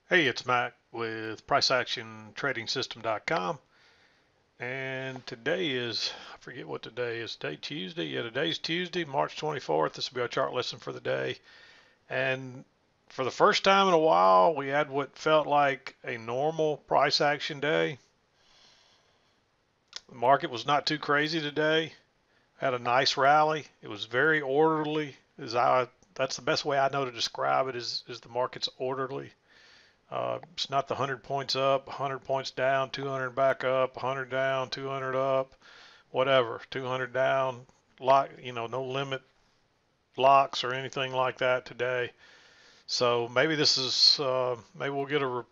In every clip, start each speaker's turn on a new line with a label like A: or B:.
A: Hey, it's Mac with PriceActionTradingSystem.com, and today is, I forget what today is, today Tuesday? Yeah, today's Tuesday, March 24th. This will be our chart lesson for the day. And for the first time in a while, we had what felt like a normal price action day. The market was not too crazy today. Had a nice rally. It was very orderly. That's the best way I know to describe it is the market's orderly. It's not the 100 points up, 100 points down, 200 back up, 100 down, 200 up, whatever, 200 down, no limit locks or anything like that today. So maybe maybe we'll get a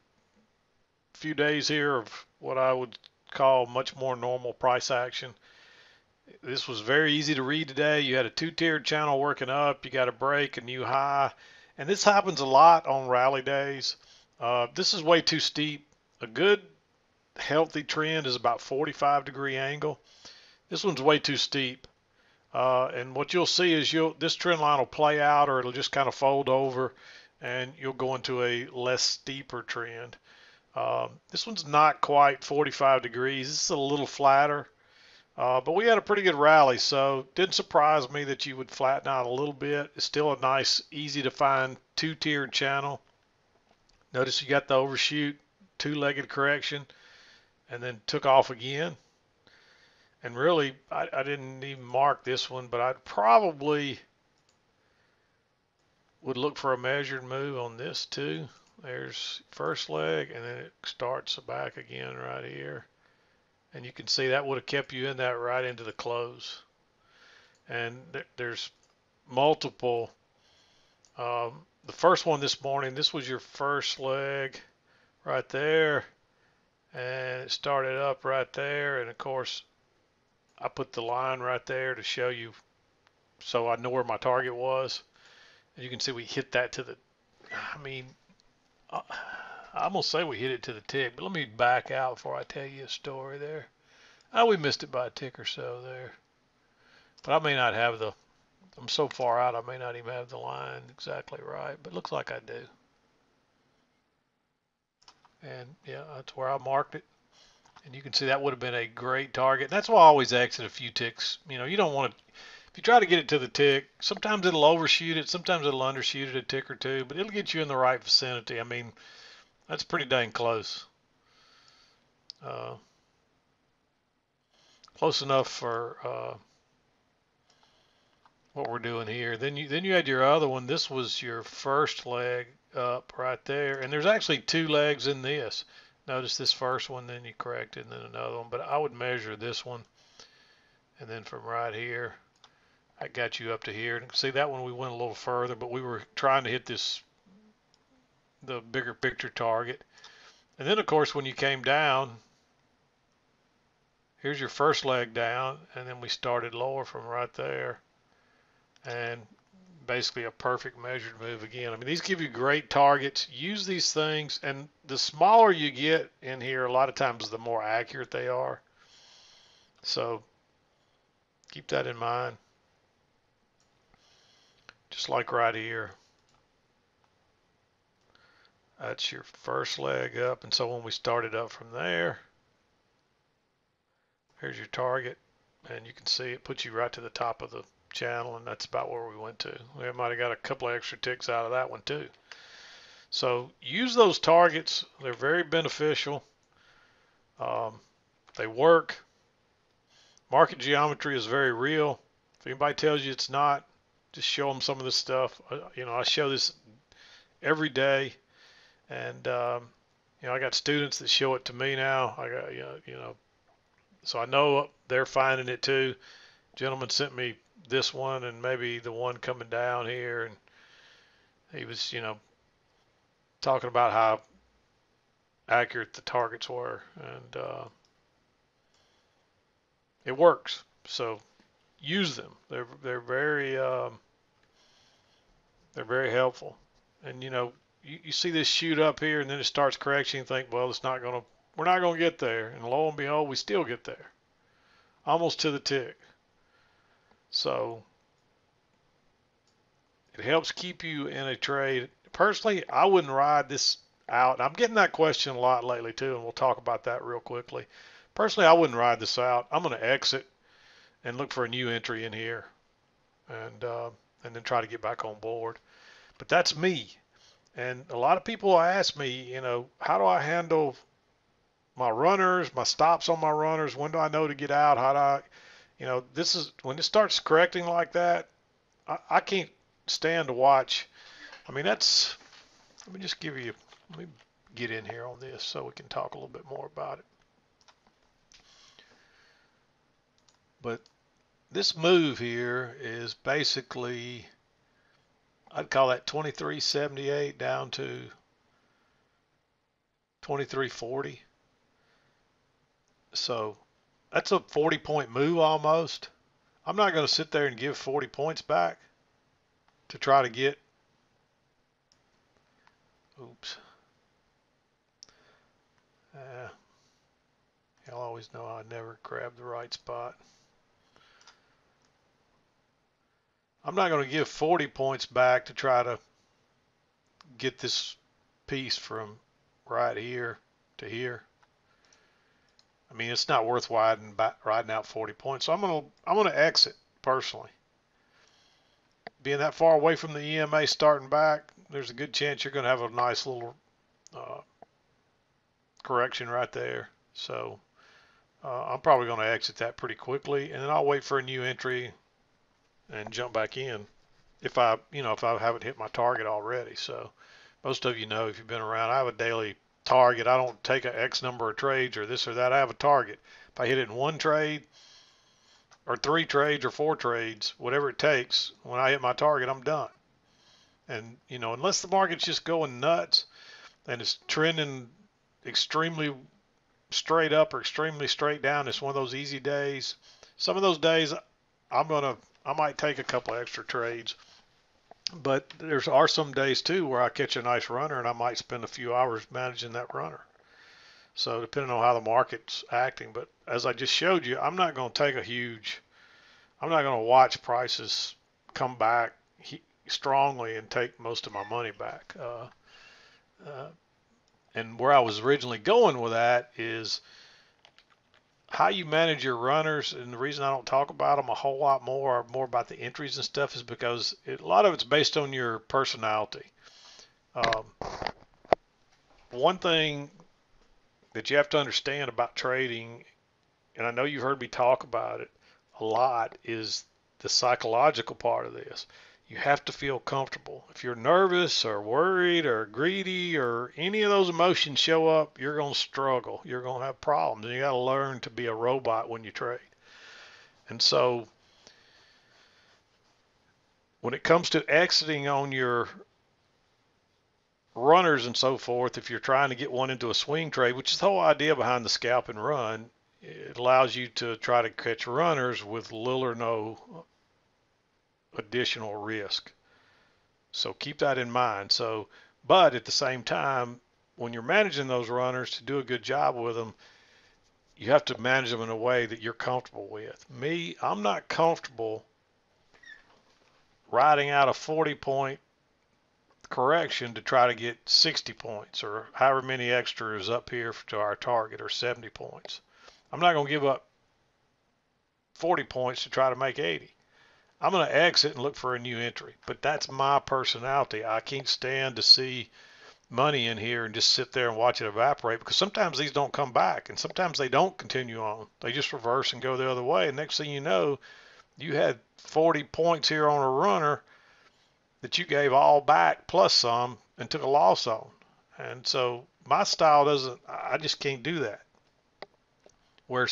A: few days here of what I would call much more normal price action. This was very easy to read today. You had a two-tiered channel working up. You got a break, a new high, and this happens a lot on rally days. This is way too steep. A good healthy trend is about 45-degree angle. This one's way too steep. And what you'll see is this trend line will play out, or it'll just kind of fold over and you'll go into a less steeper trend. This one's not quite 45 degrees. This is a little flatter. But we had a pretty good rally, so it didn't surprise me that you would flatten out a little bit. It's still a nice, easy to find two-tiered channel. Notice you got the overshoot, two-legged correction, and then took off again. And really, I didn't even mark this one, but I probably would look for a measured move on this too. There's first leg, and then it starts back again right here. And you can see that would have kept you in that right into the close. And there's multiple. The first one this morning, this was your first leg right there. And it started up right there. And of course, I put the line right there to show you so I know where my target was. And you can see we hit that to the, I mean, I'm going to say we hit it to the tick, but let me back out before I tell you a story there. Oh, we missed it by a tick or so there. But I may not have I'm so far out I may not even have the line exactly right, but it looks like I do. And yeah, that's where I marked it. And you can see that would have been a great target. That's why I always exit a few ticks. You don't want to, if you try to get it to the tick, sometimes it'll overshoot it, sometimes it'll undershoot it a tick or two, but it'll get you in the right vicinity. I mean, that's pretty dang close. Uh, Close enough for what we're doing here. Then you had your other one. This was your first leg up right there, and there's actually two legs in this. Notice this first one, then you correct it, and then another one. But I would measure this one, and then from right here, I got you up to here. And see that one we went a little further, but we were trying to hit the bigger picture target. And then of course when you came down, here's your first leg down, and then we started lower from right there, and basically a perfect measured move again. I mean, these give you great targets. Use these things, and the smaller you get in here, a lot of times the more accurate they are. So keep that in mind. Just like right here. That's your first leg up, and so when we started up from there, here's your target, and you can see it puts you right to the top of the channel, and that's about where we went to. We might have got a couple of extra ticks out of that one too. So use those targets. They're very beneficial. They work. Market geometry is very real. If anybody tells you it's not, just show them some of this stuff. I show this every day, and I got students that show it to me now. I got so I know they're finding it too. Gentleman sent me this one and maybe the one coming down here, and he was talking about how accurate the targets were, and it works. So use them. They're very helpful. And you see this shoot up here, and then it starts correction. You think, well, we're not gonna get there, and lo and behold, we still get there, almost to the tick. So it helps keep you in a trade. Personally, I wouldn't ride this out? And I'm getting that question a lot lately too, and we'll talk about that real quickly. Personally, I wouldn't ride this out. I'm going to exit and look for a new entry in here, and then try to get back on board. But that's me. And a lot of people ask me, how do I handle my runners, my stops on my runners? When do I know to get out? How do I, this is when it starts correcting like that. I can't stand to watch. I mean, let me just let me get in here on this so we can talk a little bit more about it. But this move here is basically, I'd call that 2378 down to 2340. So that's a 40-point move almost. I'm not going to sit there and give 40 points back to try to get, oops. You'll always know I never grab the right spot. I'm not going to give 40 points back to try to get this piece from right here to here. I mean, it's not worth riding out 40 points. So I'm gonna exit personally. Being that far away from the EMA starting back, there's a good chance you're going to have a nice little correction right there. So I'm probably going to exit that pretty quickly, and then I'll wait for a new entry and jump back in if I haven't hit my target already. So most of you know, if you've been around, I have a daily target. I don't take a X number of trades or this or that. I have a target. If I hit it in one trade or 3 trades or 4 trades, whatever it takes, when I hit my target, I'm done. And unless the market's just going nuts and it's trending extremely straight up or extremely straight down, it's one of those easy days. Some of those days I might take a couple extra trades. But there are some days too where I catch a nice runner and I might spend a few hours managing that runner. So depending on how the market's acting, but as I just showed you, I'm not going to watch prices come back strongly and take most of my money back. And where I was originally going with that is how you manage your runners. And the reason I don't talk about them a whole lot more or more about the entries and stuff is because a lot of it's based on your personality. One thing that you have to understand about trading, and I know you've heard me talk about it a lot, is the psychological part of this. You have to feel comfortable. If you're nervous or worried or greedy or any of those emotions show up, you're going to struggle. You're going to have problems. And you got to learn to be a robot when you trade. And so when it comes to exiting on your runners and so forth, if you're trying to get one into a swing trade, which is the whole idea behind the scalp and run, it allows you to try to catch runners with little or no additional risk. So keep that in mind. So, but at the same time, when you're managing those runners, to do a good job with them, you have to manage them in a way that you're comfortable with. Me, I'm not comfortable riding out a 40-point correction to try to get 60 points or however many extras up here to our target, or 70 points. I'm not going to give up 40 points to try to make 80. I'm going to exit and look for a new entry. But that's my personality. I can't stand to see money in here and just sit there and watch it evaporate, because sometimes these don't come back and sometimes they don't continue on. They just reverse and go the other way. And next thing you know, you had 40 points here on a runner that you gave all back plus some and took a loss on. And so my style doesn't, I just can't do that. Where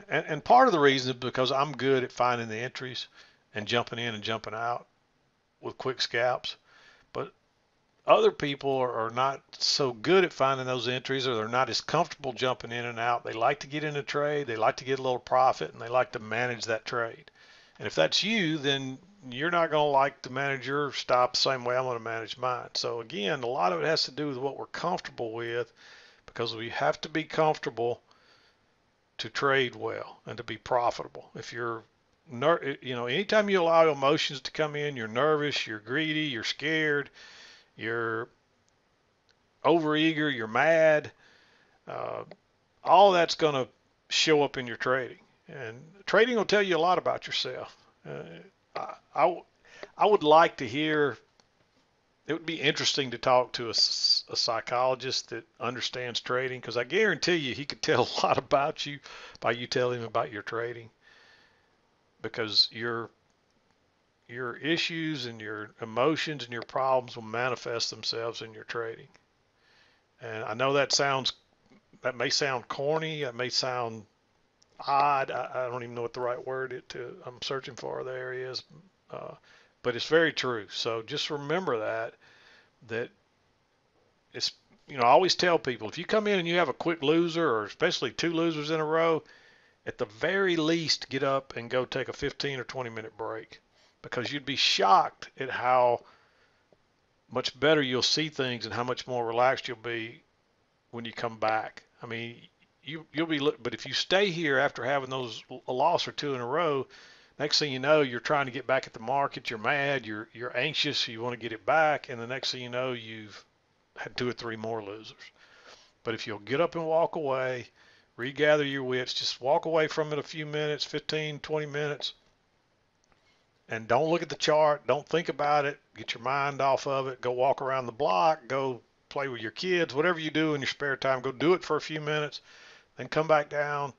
A: and part of the reason is because I'm good at finding the entries and jumping in and jumping out with quick scalps. But other people are not so good at finding those entries, or they're not as comfortable jumping in and out. They like to get in a trade, they like to get a little profit, and they like to manage that trade. And if that's you, then you're not going to like to manage your stop the same way I'm going to manage mine. So again, a lot of it has to do with what we're comfortable with, because we have to be comfortable to trade well and to be profitable. If you're, anytime you allow emotions to come in, you're nervous, you're greedy, you're scared, you're overeager, you're mad. Uh, all that's going to show up in your trading. And trading will tell you a lot about yourself. I would like to hear, it would be interesting to talk to a psychologist that understands trading, because I guarantee you he could tell a lot about you by you telling him about your trading, because your issues and your emotions and your problems will manifest themselves in your trading. And I know that may sound corny, that may sound odd. I don't even know what the right word I'm searching for there is, uh, but it's very true. So just remember that it's, I always tell people, if you come in and you have a quick loser, or especially two losers in a row, at the very least get up and go take a 15 or 20-minute break, because you'd be shocked at how much better you'll see things and how much more relaxed you'll be when you come back. I mean, you'll be, but if you stay here after having a loss or two in a row, next thing you know, you're trying to get back at the market, you're mad, you're anxious, you want to get it back, and the next thing you know, you've had two or three more losers. But if you'll get up and walk away, regather your wits, just walk away from it a few minutes, 15, 20 minutes, and don't look at the chart, don't think about it, get your mind off of it, go walk around the block, go play with your kids, whatever you do in your spare time, go do it for a few minutes, then come back down,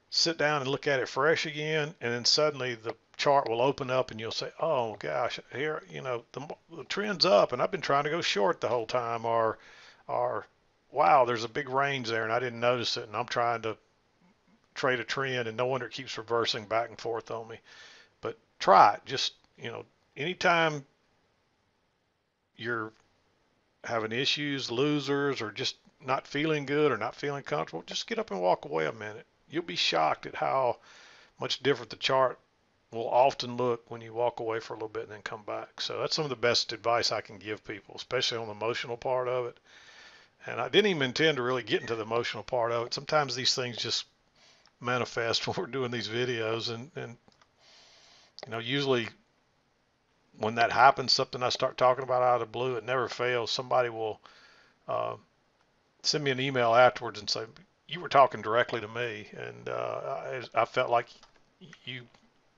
A: sit down and look at it fresh again, and then suddenly the chart will open up and you'll say, oh gosh, here, the trend's up and I've been trying to go short the whole time, or wow, there's a big range there and I didn't notice it, and I'm trying to trade a trend and no wonder it keeps reversing back and forth on me. But try it. Just, anytime you're having issues, losers, or just not feeling good or not feeling comfortable, just get up and walk away a minute. You'll be shocked at how much different the chart will often look when you walk away for a little bit and then come back. So that's some of the best advice I can give people, especially on the emotional part of it. And I didn't even intend to really get into the emotional part of it. Sometimes these things just manifest when we're doing these videos, and usually when that happens, something I start talking about out of the blue, it never fails. Somebody will send me an email afterwards and say, you were talking directly to me, and I felt like you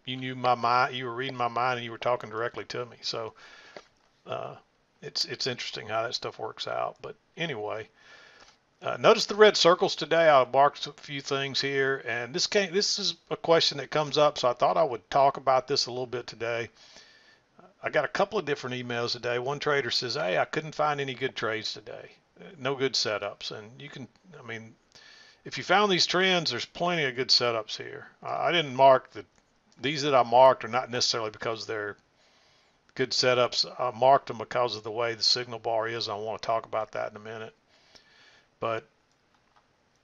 A: knew my mind, you were reading my mind, and you were talking directly to me. So it's interesting how that stuff works out. But anyway, notice the red circles today. I marked a few things here, and this is a question that comes up, so I thought I would talk about this a little bit today. I got a couple of different emails today. One trader says, hey, I couldn't find any good trades today. No good setups. And if you found these trends, there's plenty of good setups here. I didn't mark these that I marked are not necessarily because they're good setups. I marked them because of the way the signal bar is. I want to talk about that in a minute. But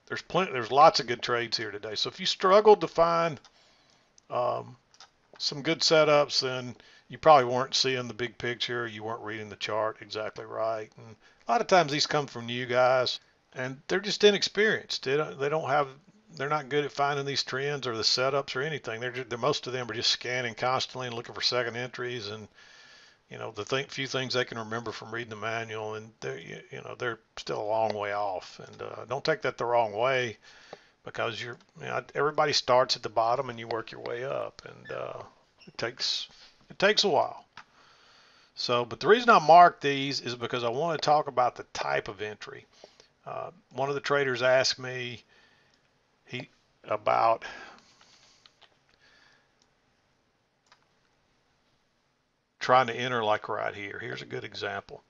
A: there's lots of good trades here today. So if you struggled to find some good setups, then you probably weren't seeing the big picture. You weren't reading the chart exactly right. And a lot of times these come from new guys, and they're just inexperienced. They're not good at finding these trends or the setups or anything. Most of them are just scanning constantly and looking for second entries, and few things they can remember from reading the manual, and they're still a long way off. And don't take that the wrong way, because everybody starts at the bottom and you work your way up, and it takes a while. So, but the reason I marked these is because I want to talk about the type of entry. One of the traders asked me about trying to enter like right here. Here's a good example.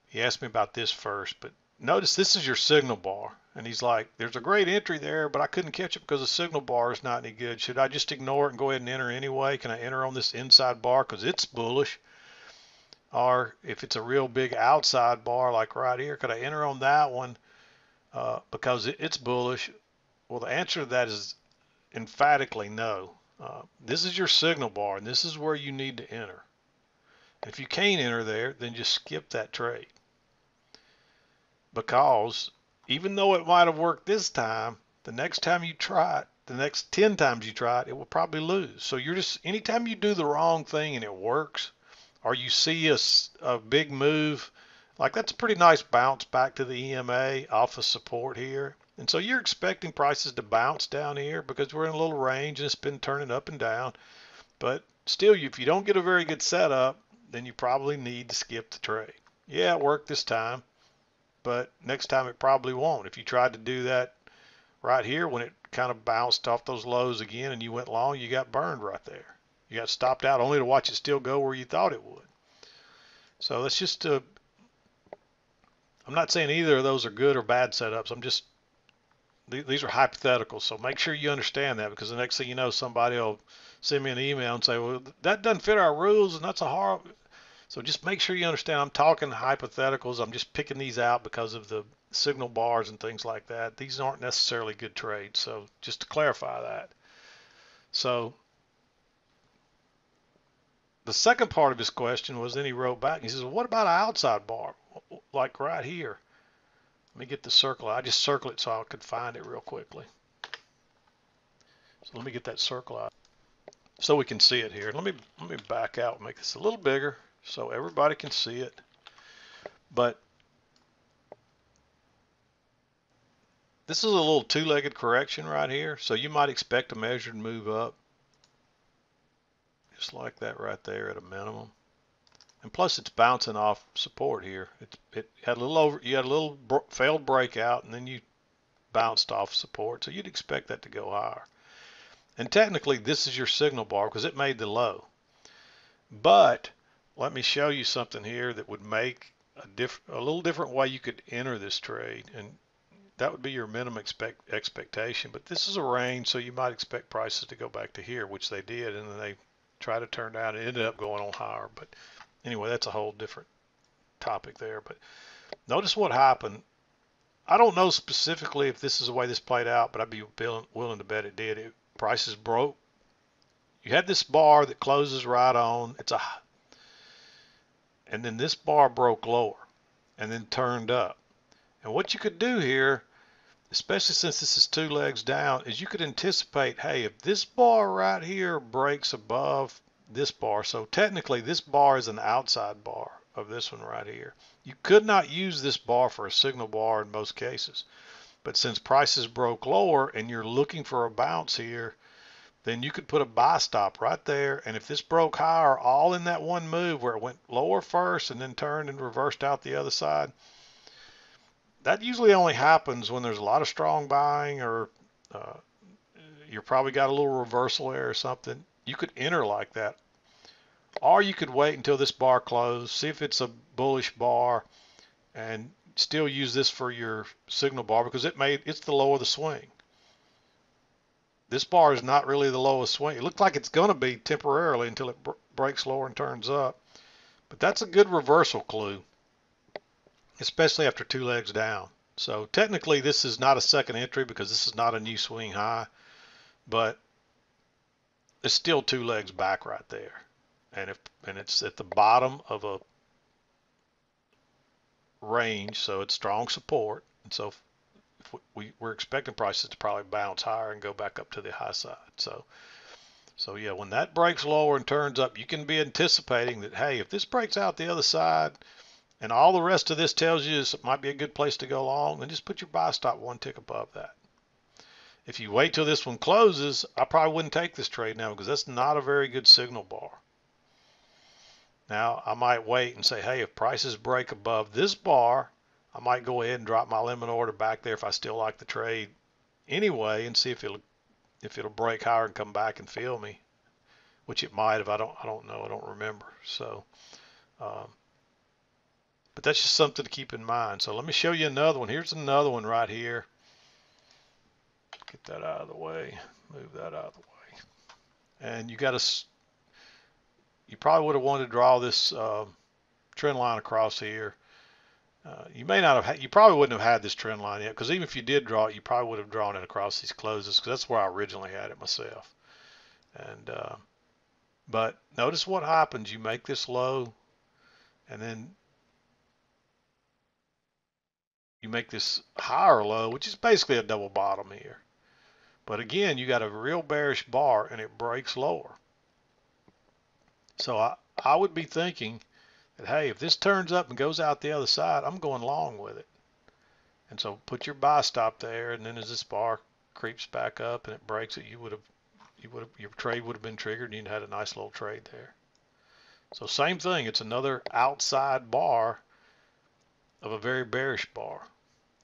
A: He asked me about this first, but notice this is your signal bar. And he's like, there's a great entry there, but I couldn't catch it because the signal bar is not any good. Should I just ignore it and go ahead and enter anyway? Can I enter on this inside bar because it's bullish? Or if it's a real big outside bar like right here, could I enter on that one because it's bullish? Well, the answer to that is emphatically no. This is your signal bar, and this is where you need to enter. And if you can't enter there, then just skip that trade. Because even though it might have worked this time, the next time you try it, the next 10 times you try it, it will probably lose. So anytime you do the wrong thing and it works, or you see a big move Like that's a pretty nice bounce back to the EMA off of support here. And so you're expecting prices to bounce down here because we're in a little range and it's been turning up and down. But still, if you don't get a very good setup, then you probably need to skip the trade. Yeah, it worked this time, but next time it probably won't. If you tried to do that right here when it kind of bounced off those lows again and you went long, you got burned right there. You got stopped out only to watch it still go where you thought it would. So that's just I'm not saying either of those are good or bad setups. These are hypotheticals. So make sure you understand that, because the next thing you know, somebody will send me an email and say, well, that doesn't fit our rules and that's a horrible. So just make sure you understand I'm talking hypotheticals. I'm just picking these out because of the signal bars and things like that. These aren't necessarily good trades. So just to clarify that. So the second part of his question was, then he wrote back and he says, well, what about an outside bar? Like right here. Let me get the circle. I just circle it so I could find it real quickly. So let me get that circle out so we can see it here. Let me back out and make this a little bigger so everybody can see it. But this is a little two-legged correction right here. So you might expect a measured move up. Just like that right there at a minimum. And plus it's bouncing off support here. It had a little you had a little failed breakout and then you bounced off support. So you'd expect that to go higher. And technically this is your signal bar because it made the low. But let me show you something here that would make a little different way you could enter this trade. And that would be your minimum expectation. But this is a range, so you might expect prices to go back to here, which they did, and then they tried to turn down. It ended up going on higher. But anyway, that's a whole different topic there. But notice what happened. I don't know specifically if this is the way this played out, but I'd be willing to bet it did. Prices broke. You had this bar that closes right on. And then this bar broke lower and then turned up. And what you could do here, especially since this is two legs down, is you could anticipate, hey, if this bar right here breaks above this bar, so technically this bar is an outside bar of this one right here. You could not use this bar for a signal bar in most cases. But since prices broke lower and you're looking for a bounce here, then you could put a buy stop right there. And if this broke higher all in that one move where it went lower first and then turned and reversed out the other side, that usually only happens when there's a lot of strong buying or you're probably got a little reversal there or something. You could enter like that. Or you could wait until this bar closed, see if it's a bullish bar, and still use this for your signal bar because it's the low of the swing. This bar is not really the lowest swing. It looks like it's going to be temporarily until it breaks lower and turns up. But that's a good reversal clue, especially after two legs down. So technically this is not a second entry because this is not a new swing high, but it's still two legs back right there. And it's at the bottom of a range, so it's strong support. And so we're expecting prices to probably bounce higher and go back up to the high side. So yeah, when that breaks lower and turns up, you can be anticipating that, hey, if this breaks out the other side and all the rest of this tells you it might be a good place to go long, then just put your buy stop one tick above that. If you wait till this one closes, I probably wouldn't take this trade now because that's not a very good signal bar. Now I might wait and say, hey, if prices break above this bar, I might go ahead and drop my limit order back there if I still like the trade anyway, and see if it'll break higher and come back and fill me, which it might if I don't know, I don't remember. So, but that's just something to keep in mind. So let me show you another one. Here's another one right here. Get that out of the way. Move that out of the way. And you probably would have wanted to draw this trend line across here. You may not have, you probably wouldn't have had this trend line yet, because even if you did draw it, you probably would have drawn it across these closes, because that's where I originally had it myself. And but notice what happens. You make this low, and then you make this higher low, which is basically a double bottom here. But again, you got a real bearish bar, and it breaks lower. So I would be thinking that, hey, if this turns up and goes out the other side, I'm going long with it. And so put your buy stop there, and then as this bar creeps back up and it breaks it, your trade would have been triggered, and you'd had a nice little trade there. So same thing, it's another outside bar of a very bearish bar.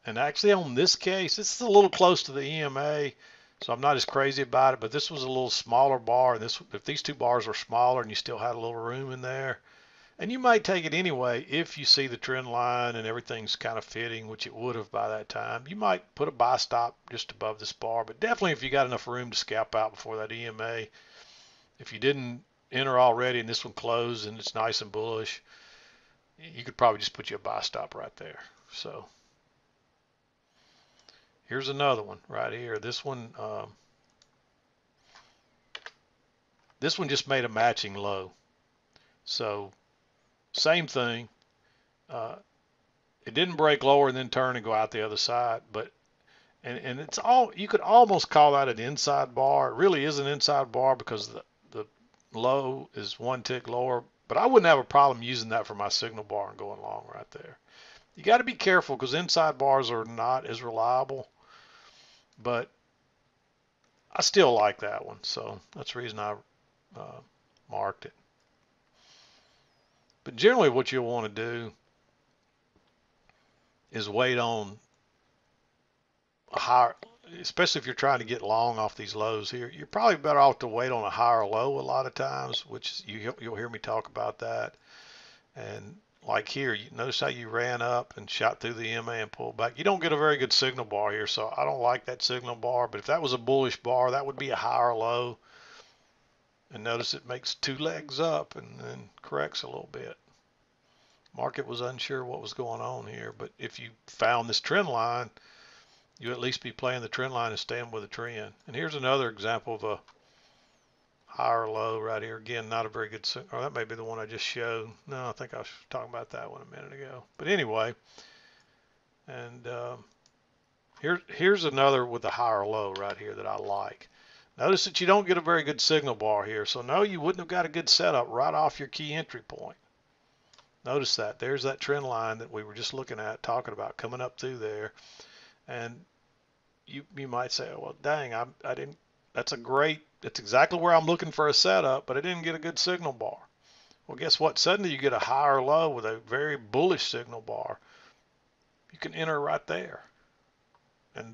A: And actually on this case, this is a little close to the EMA, so I'm not as crazy about it, but this was a little smaller bar, and if these two bars were smaller and you still had a little room in there, and you might take it anyway if you see the trend line and everything's kind of fitting, which it would have by that time. You might put a buy stop just above this bar, but definitely if you got enough room to scalp out before that EMA, if you didn't enter already and this one closed and it's nice and bullish, you could probably just put you a buy stop right there. So here's another one right here. This one just made a matching low. So same thing. It didn't break lower and then turn and go out the other side, but and it's all, you could almost call that an inside bar. It really is an inside bar because the low is one tick lower, but I wouldn't have a problem using that for my signal bar and going long right there. You got to be careful because inside bars are not as reliable, but I still like that one, so that's the reason I marked it. But generally what you'll want to do is wait on a higher, especially if you're trying to get long off these lows here, you're probably better off to wait on a higher low a lot of times, which you'll hear me talk about that. And like here, you notice how you ran up and shot through the EMA and pulled back. You don't get a very good signal bar here, so I don't like that signal bar. But if that was a bullish bar, that would be a higher low. And notice it makes two legs up and then corrects a little bit. Market was unsure what was going on here, but if you found this trend line, you at least be playing the trend line and staying with the trend. And here's another example of a higher low right here. Again, not a very good, or that may be the one I just showed. No, I think I was talking about that one a minute ago. But anyway, and here's another with a higher low right here that I like. Notice that you don't get a very good signal bar here. So no, you wouldn't have got a good setup right off your key entry point. Notice that. There's that trend line that we were just looking at, talking about, coming up through there. And you might say, oh, well, dang, I didn't, that's exactly where I'm looking for a setup, but I didn't get a good signal bar. Well, guess what? Suddenly you get a higher low with a very bullish signal bar. You can enter right there. And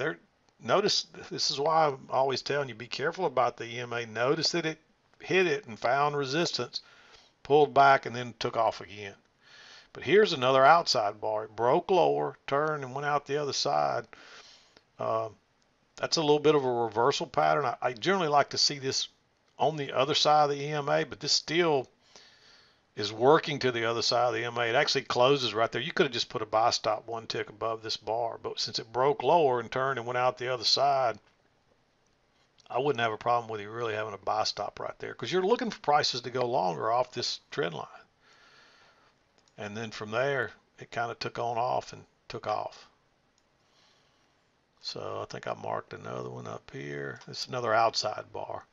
A: notice, this is why I'm always telling you, be careful about the EMA. Notice that it hit it and found resistance, pulled back, and then took off again. But here's another outside bar. It broke lower, turned, and went out the other side. That's a little bit of a reversal pattern. I generally like to see this on the other side of the EMA, but this still is working to the other side of the EMA. It actually closes right there. You could have just put a buy stop one tick above this bar, but since it broke lower and turned and went out the other side, I wouldn't have a problem with you really having a buy stop right there because you're looking for prices to go longer off this trend line. And then from there, it kind of took on off and took off. So I think I marked another one up here. It's another outside bar.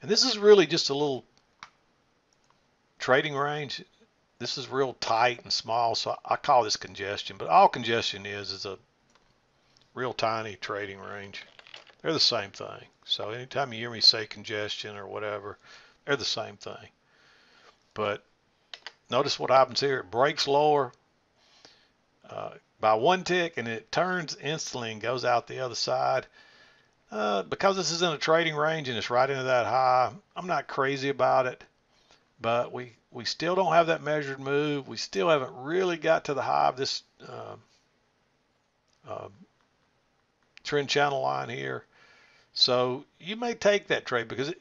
A: And this is really just a little trading range. This is real tight and small, so I call this congestion. But all congestion is a real tiny trading range. They're the same thing. So anytime you hear me say congestion or whatever, they're the same thing. But notice what happens here. It breaks lower by one tick and it turns instantly and goes out the other side. Because this is in a trading range and it's right into that high, I'm not crazy about it. But we still don't have that measured move. We still haven't really got to the high of this trend channel line here. So you may take that trade because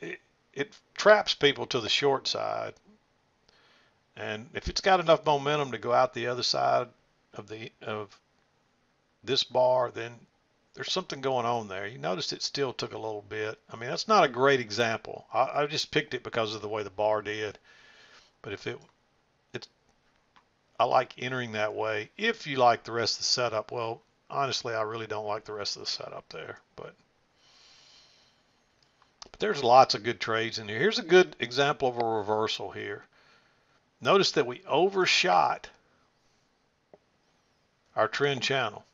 A: it traps people to the short side. And if it's got enough momentum to go out the other side of this bar, then there's something going on there. You notice it still took a little bit. I mean, that's not a great example. I just picked it because of the way the bar did. But if I like entering that way. If you like the rest of the setup, well, honestly, I really don't like the rest of the setup there. But there's lots of good trades in here. Here's a good example of a reversal here. notice that we overshot our trend channel.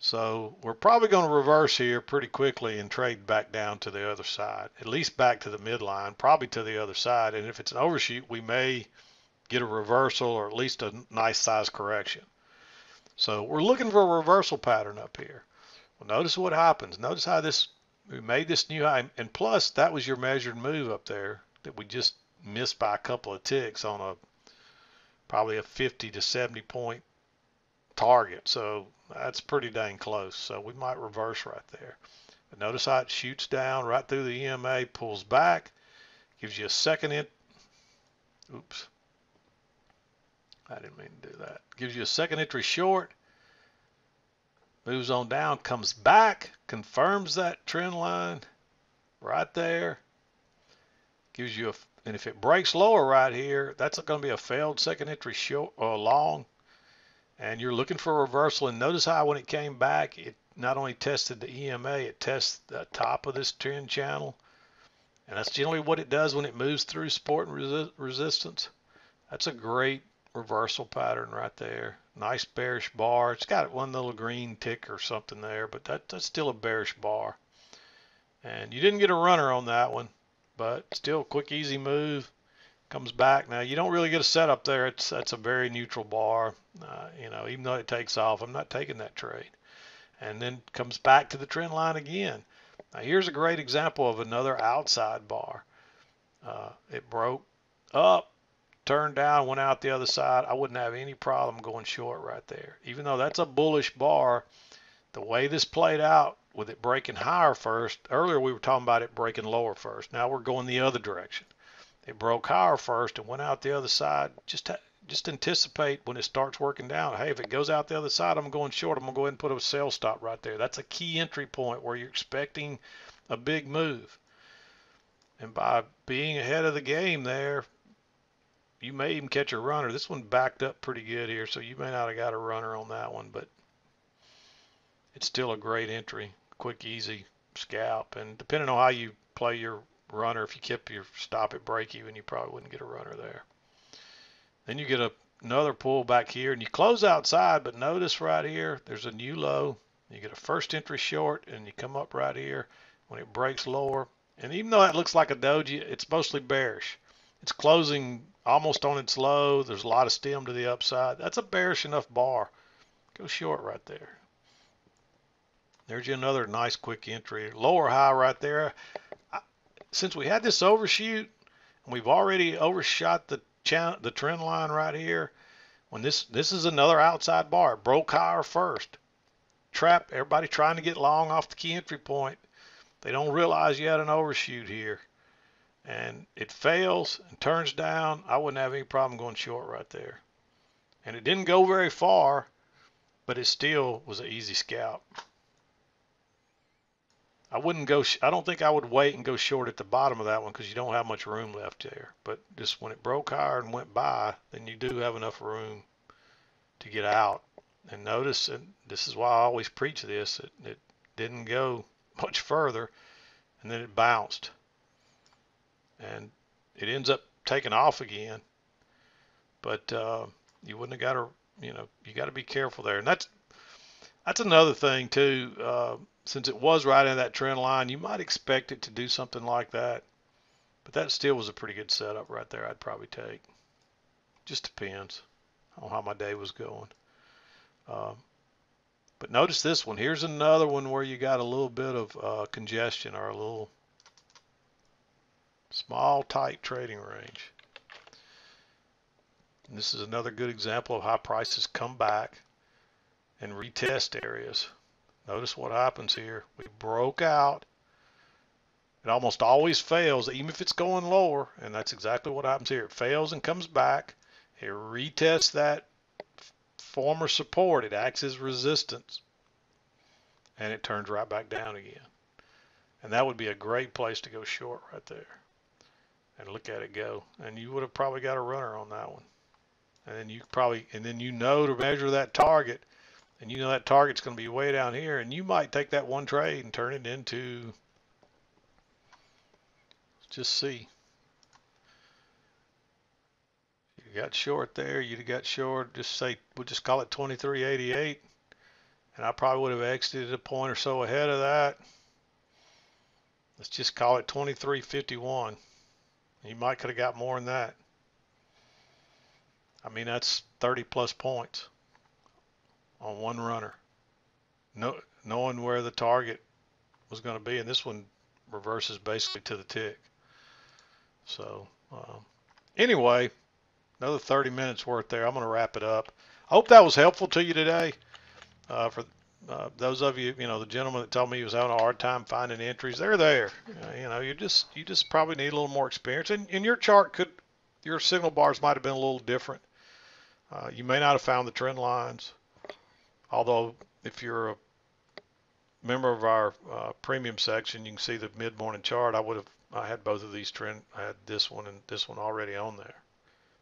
A: So we're probably going to reverse here pretty quickly and trade back down to the other side, at least back to the midline, probably to the other side. And if it's an overshoot, we may get a reversal or at least a nice size correction. So we're looking for a reversal pattern up here. Well, notice what happens. Notice how we made this new high, and plus that was your measured move up there that we just missed by a couple of ticks on probably a 50 to 70 point target. So that's pretty dang close. So we might reverse right there. But notice how it shoots down right through the EMA, pulls back, gives you a second oops. I didn't mean to do that. Gives you a second entry short, moves on down, comes back, confirms that trend line right there. Gives you and if it breaks lower right here, that's going to be a failed second entry short or long. And you're looking for a reversal. And notice how when it came back, it not only tested the EMA, it tests the top of this trend channel. And that's generally what it does when it moves through support and resistance. That's a great reversal pattern right there. Nice bearish bar. It's got one little green tick or something there, but that's still a bearish bar. And you didn't get a runner on that one, but still a quick, easy move. Comes back. Now you don't really get a setup there. That's a very neutral bar. You know, even though it takes off, I'm not taking that trade. And then comes back to the trend line again. Now here's a great example of another outside bar. It broke up, turned down, went out the other side. I wouldn't have any problem going short right there. Even though that's a bullish bar, the way this played out with it breaking higher first, earlier we were talking about it breaking lower first. Now we're going the other direction. It broke higher first and went out the other side. Just anticipate when it starts working down. Hey, if it goes out the other side, I'm going short. I'm going to go ahead and put a sell stop right there. That's a key entry point where you're expecting a big move. And by being ahead of the game there, you may even catch a runner. This one backed up pretty good here, so you may not have got a runner on that one, but it's still a great entry. Quick, easy scalp. And depending on how you play your runner, if you kept your stop at break even, you probably wouldn't get a runner there. Then you get another pull back here, and you close outside, but notice right here, there's a new low. You get a first entry short, and you come up right here when it breaks lower. And even though that looks like a doji, it's mostly bearish. It's closing almost on its low. There's a lot of stem to the upside. That's a bearish enough bar. Go short right there. There's you another nice quick entry. Lower high right there. Since we had this overshoot, and we've already overshot the trend line right here, when this is another outside bar. It broke higher first. Trap, everybody trying to get long off the key entry point. They don't realize you had an overshoot here. And it fails and turns down. I wouldn't have any problem going short right there. And it didn't go very far, but it still was an easy scalp. I don't think I would wait and go short at the bottom of that one because you don't have much room left there. But just when it broke higher and went by, then you do have enough room to get out. And notice, and this is why I always preach this, it didn't go much further, and then it bounced. And it ends up taking off again. But you wouldn't have got to, you got to be careful there. And that's another thing too. Since it was right in that trend line, you might expect it to do something like that. But that still was a pretty good setup right there. I'd probably take. Just depends on how my day was going. But notice this one. Here's another one where you got a little bit of congestion or a little small, tight trading range. And this is another good example of how prices come back and retest areas. Notice what happens here. We broke out. It almost always fails, even if it's going lower, and that's exactly what happens here. It fails and comes back. It retests that former support. It acts as resistance, and it turns right back down again. And that would be a great place to go short right there. And look at it go. And you would have probably got a runner on that one. And then you know to measure that target. And you know that target's going to be way down here, and you might take that one trade and turn it into, just see. You got short there. You'd have got short. Just say we'll just call it 23.88, and I probably would have exited a point or so ahead of that. Let's just call it 23.51. You might could have got more than that. I mean, that's 30 plus points on one runner. No, knowing where the target was going to be, and this one reverses basically to the tick. So anyway, another 30 minutes worth there. I'm going to wrap it up. I hope that was helpful to you today. For those of you, the gentleman that told me he was having a hard time finding entries, they're there. You just probably need a little more experience. And your chart your signal bars might have been a little different. You may not have found the trend lines. Although if you're a member of our premium section, you can see the mid-morning chart. I had both of these I had this one and this one already on there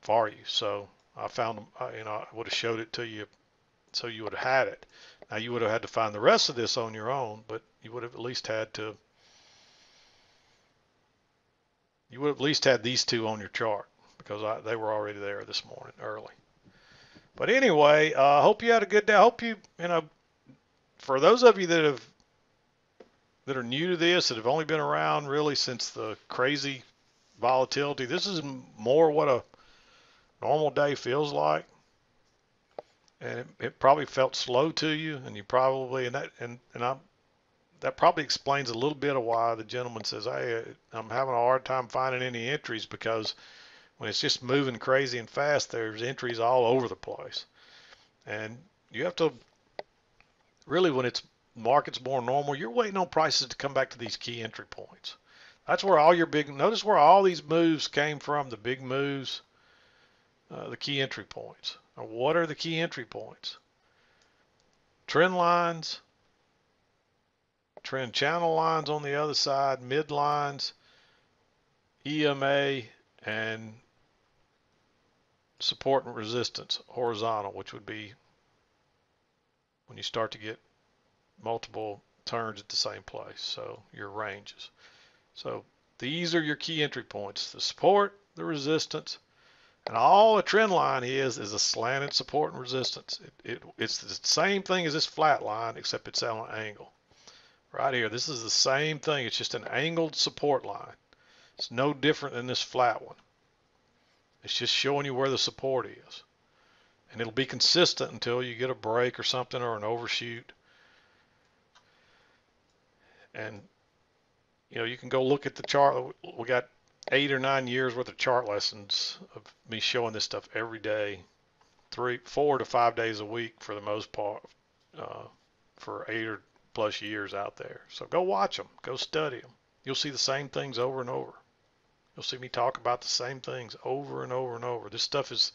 A: for you. So I found them, I would have showed it to you so you would have had it. Now you would have had to find the rest of this on your own, but you would have at least had these two on your chart because they were already there this morning early. But anyway, I hope you had a good day. I hope for those of you that are new to this, that have only been around really since the crazy volatility, this is more what a normal day feels like. And it probably felt slow to you, and you probably that probably explains a little bit of why the gentleman says, "Hey, I'm having a hard time finding any entries," because when it's just moving crazy and fast, there's entries all over the place. And you have to really, when market's more normal, you're waiting on prices to come back to these key entry points. That's where notice where all these moves came from, the big moves, the key entry points. Now, what are the key entry points? Trend lines, trend channel lines on the other side, mid lines, EMA, and support and resistance, horizontal, which would be when you start to get multiple turns at the same place. So your ranges. So these are your key entry points: the support, the resistance, and all a trend line is a slanted support and resistance. It's the same thing as this flat line, except it's on an angle. Right here, this is the same thing. It's just an angled support line. It's no different than this flat one. It's just showing you where the support is. And it'll be consistent until you get a break or something, or an overshoot. And you can go look at the chart. We got 8 or 9 years worth of chart lessons of me showing this stuff every day, 4 to 5 days a week for the most part, for 8 or plus years out there. So go watch them, go study them. You'll see the same things over and over. You'll see me talk about the same things over and over and over. This stuff is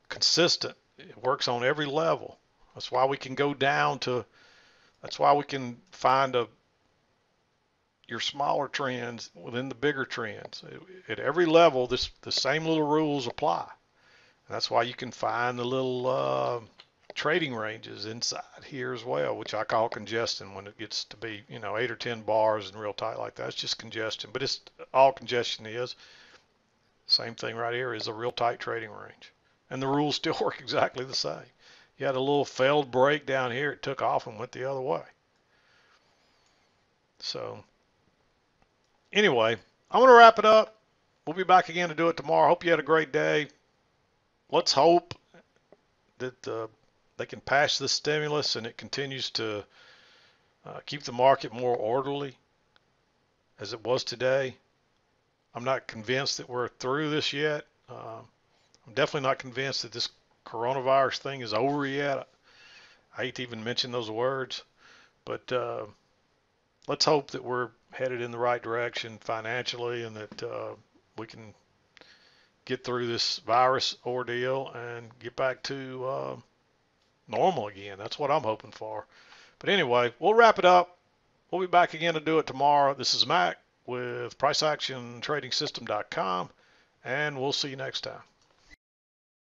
A: consistent. It works on every level. That's why we can go down to, that's why we can find your smaller trends within the bigger trends. At every level, the same little rules apply. And that's why you can find the little trading ranges inside here as well, which I call congestion when it gets to be, 8 or 10 bars and real tight like that. It's just congestion, but it's all congestion is. Same thing right here is a real tight trading range. And the rules still work exactly the same. You had a little failed break down here, it took off and went the other way. So anyway, I'm going to wrap it up. We'll be back again to do it tomorrow. Hope you had a great day. Let's hope that they can pass this stimulus and it continues to keep the market more orderly as it was today. I'm not convinced that we're through this yet. I'm definitely not convinced that this coronavirus thing is over yet. I hate to even mention those words, but let's hope that we're headed in the right direction financially, and that we can get through this virus ordeal and get back to normal again. That's what I'm hoping for. But anyway, we'll wrap it up. We'll be back again to do it tomorrow. This is Mac with PriceActionTradingSystem.com, and we'll see you next time.